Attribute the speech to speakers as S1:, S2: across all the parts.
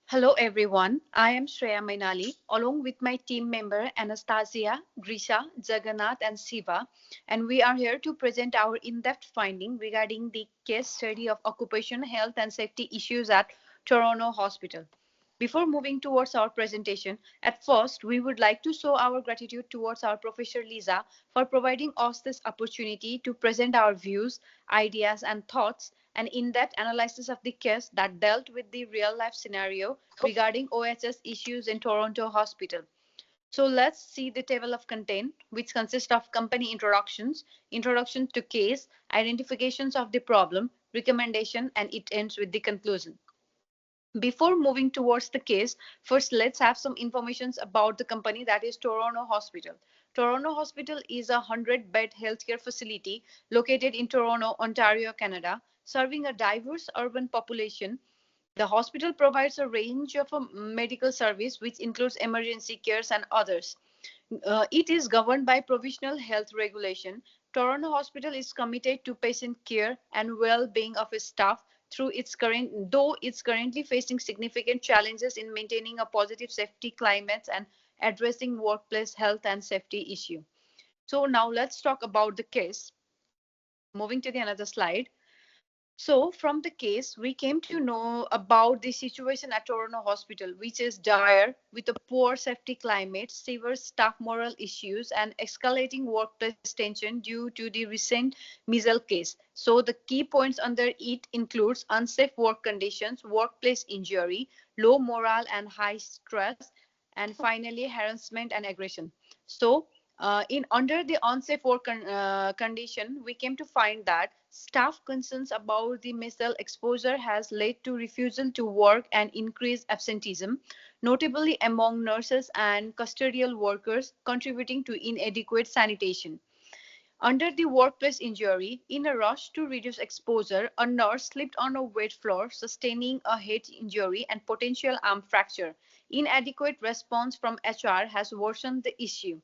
S1: Hello everyone, I am Shreya Mainali along with my team member Anastasia, Grisha, Jagannath and Siva, and we are here to present our in-depth finding regarding the case study of occupational health and safety issues at Toronto Hospital. Before moving towards our presentation, at first we would like to show our gratitude towards our Professor Lisa for providing us this opportunity to present our views, ideas, and thoughts, an in depth analysis of the case that dealt with the real life scenario regarding OHS issues in Toronto Hospital. So let's see the table of content, which consists of company introductions, introduction to case, identifications of the problem, recommendation, and it ends with the conclusion. Before moving towards the case, first let's have some information about the company, that is Toronto Hospital. Toronto Hospital is a 100-bed healthcare facility located in Toronto, Ontario, Canada, serving a diverse urban population. The hospital provides a range of medical service which includes emergency cares and others. It is governed by provincial health regulation. Toronto Hospital is committed to patient care and well-being of its staff through though it's currently facing significant challenges in maintaining a positive safety climate and addressing workplace health and safety issue. So now let's talk about the case. Moving to the another slide. So, from the case, we came to know about the situation at Toronto Hospital, which is dire with a poor safety climate, severe staff moral issues, and escalating workplace tension due to the recent measles case. So, the key points under it includes unsafe work conditions, workplace injury, low morale and high stress, and finally harassment and aggression. So, in under the unsafe work condition, we came to find that staff concerns about the missile exposure has led to refusal to work and increased absenteeism, notably among nurses and custodial workers, contributing to inadequate sanitation. Under the workplace injury, in a rush to reduce exposure, a nurse slipped on a wet floor, sustaining a head injury and potential arm fracture. Inadequate response from HR has worsened the issue.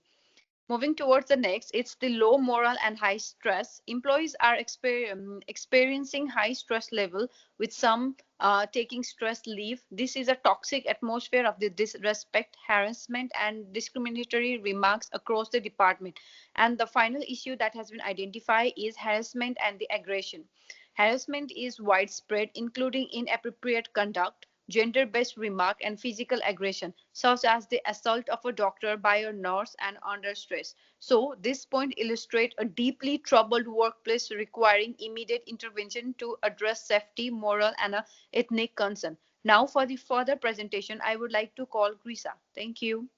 S1: Moving towards the next, it's the low morale and high stress. Employees are experiencing high stress level, with some taking stress leave. This is a toxic atmosphere of the disrespect, harassment, and discriminatory remarks across the department. And the final issue that has been identified is harassment and the aggression. Harassment is widespread, including inappropriate conduct, gender based remark, and physical aggression, such as the assault of a doctor by a nurse and under stress. So, this point illustrates a deeply troubled workplace requiring immediate intervention to address safety, moral, and ethnic concern. Now, for the further presentation, I would like to call Grisa. Thank you.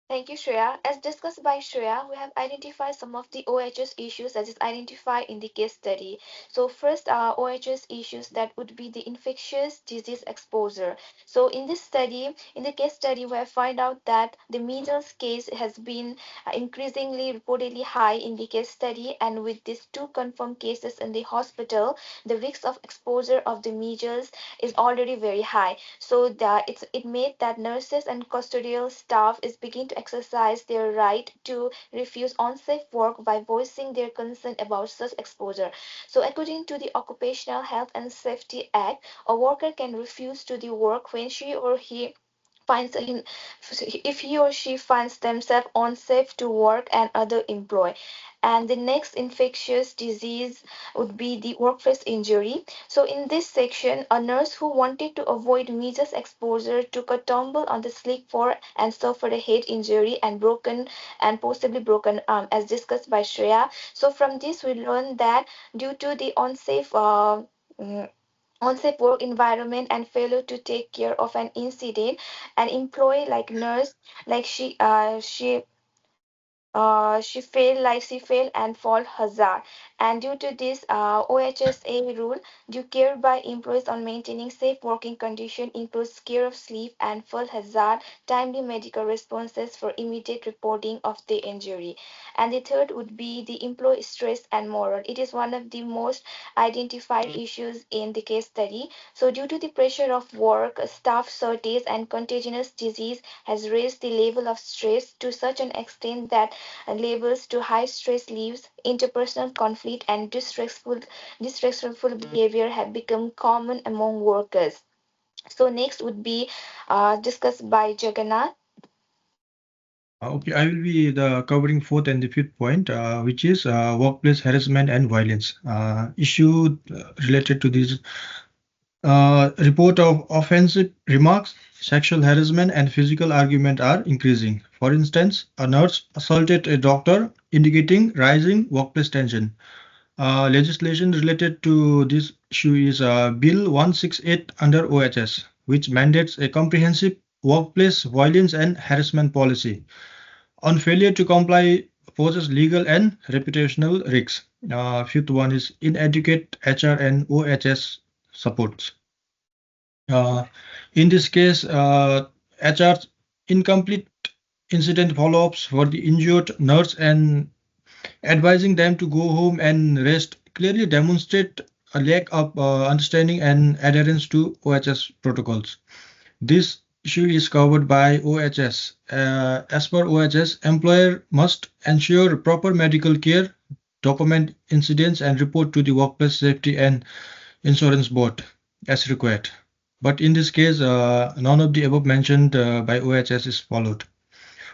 S2: Thank you, Shreya. As discussed by Shreya, we have identified some of the OHS issues that is identified in the case study. So first are OHS issues that would be the infectious disease exposure. So in this study, in the case study, we have found out that the measles case has been increasingly reportedly high in the case study, and with these two confirmed cases in the hospital, the risk of exposure of the measles is already very high. So that it made that nurses and custodial staff is begin to exercise their right to refuse unsafe work by voicing their concern about such exposure. So according to the Occupational Health and Safety Act, a worker can refuse to the work when she or he finds in if he or she finds themselves unsafe to work and other employ. And the next infectious disease would be the workplace injury. So in this section, a nurse who wanted to avoid measles exposure took a tumble on the slick floor and suffered a head injury and broken and possibly broken arm, as discussed by Shreya. So from this, we learned that due to the mm, unsafe work environment and failure to take care of an incident, an employee like nurse, like she failed and fall hazard. And due to this OHSA rule, due care by employees on maintaining safe working condition includes care of sleep and fall hazard, timely medical responses for immediate reporting of the injury. And the third would be the employee stress and moral. It is one of the most identified issues in the case study. So due to the pressure of work, staff shortage and contagious disease has raised the level of stress to such an extent that labels to high stress leaves, interpersonal conflict, and distressful behavior have become common among workers. So next would be discussed by Jagannath.
S3: Okay, I will be the covering fourth and the fifth point, which is workplace harassment and violence. Issue related to this report of offensive remarks, sexual harassment, and physical argument are increasing. For instance, a nurse assaulted a doctor, indicating rising workplace tension. Legislation related to this issue is Bill 168 under OHS, which mandates a comprehensive workplace violence and harassment policy. On failure to comply poses legal and reputational risks. Fifth one is inadequate HR and OHS supports. Uh, in this case, HR's incomplete incident follow-ups for the injured nurse and advising them to go home and rest clearly demonstrate a lack of understanding and adherence to OHS protocols. This issue is covered by OHS. As per OHS, employer must ensure proper medical care, document incidents, and report to the Workplace Safety and Insurance Board as required. But in this case, none of the above mentioned by OHS is followed.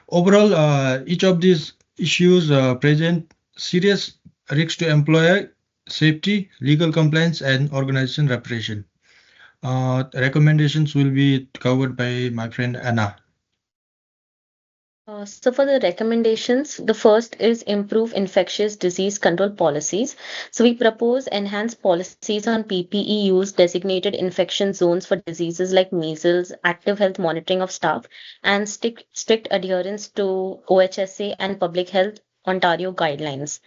S3: Overall, each of these issues present serious risks to employer safety, legal compliance, and organization reputation. Recommendations will be covered by my friend Anna.
S4: So for the recommendations, the first is improve infectious disease control policies. So we propose enhanced policies on PPE use, designated infection zones for diseases like measles, active health monitoring of staff, and strict adherence to OHSA and Public Health Ontario guidelines.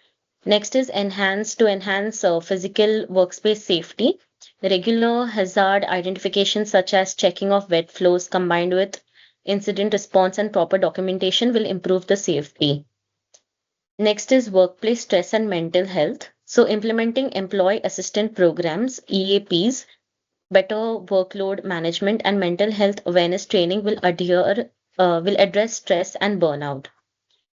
S4: Next is enhance physical workspace safety. Regular hazard identification such as checking of wet floors combined with incident response and proper documentation will improve the safety. Next is workplace stress and mental health. So implementing employee assistant programs, EAPs, better workload management and mental health awareness training will address stress and burnout.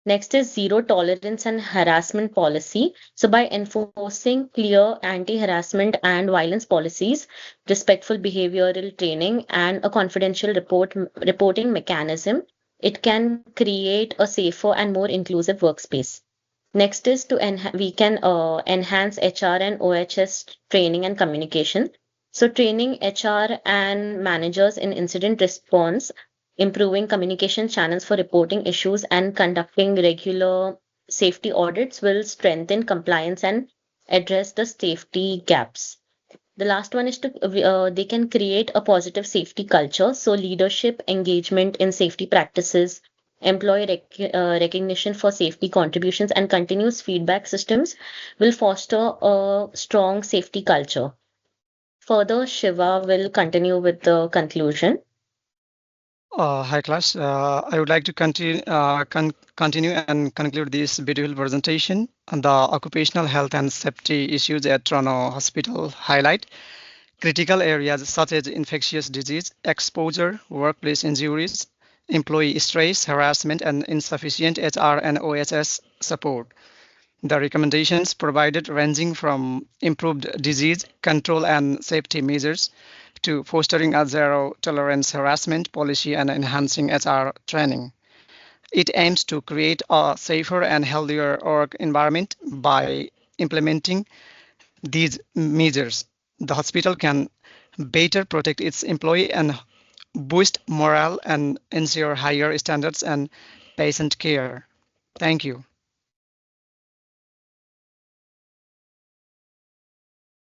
S4: Next is zero tolerance and harassment policy. So by enforcing clear anti-harassment and violence policies, respectful behavioral training, and a confidential reporting mechanism, it can create a safer and more inclusive workspace. Next is to we can enhance HR and OHS training and communication. So training HR and managers in incident response, improving communication channels for reporting issues, and conducting regular safety audits will strengthen compliance and address the safety gaps. The last one is to they can create a positive safety culture. So leadership engagement in safety practices, employee recognition for safety contributions, and continuous feedback systems will foster a strong safety culture. Further, Shiva will continue with the conclusion.
S5: Hi class. I would like to continue and conclude this beautiful presentation on the occupational health and safety issues at Toronto Hospital highlight critical areas such as infectious disease, exposure, workplace injuries, employee stress, harassment, and insufficient HR and OSS support. The recommendations provided ranging from improved disease control and safety measures to fostering a zero tolerance harassment policy and enhancing HR training. It aims to create a safer and healthier work environment by implementing these measures. The hospital can better protect its employee and boost morale and ensure higher standards and patient care. Thank you.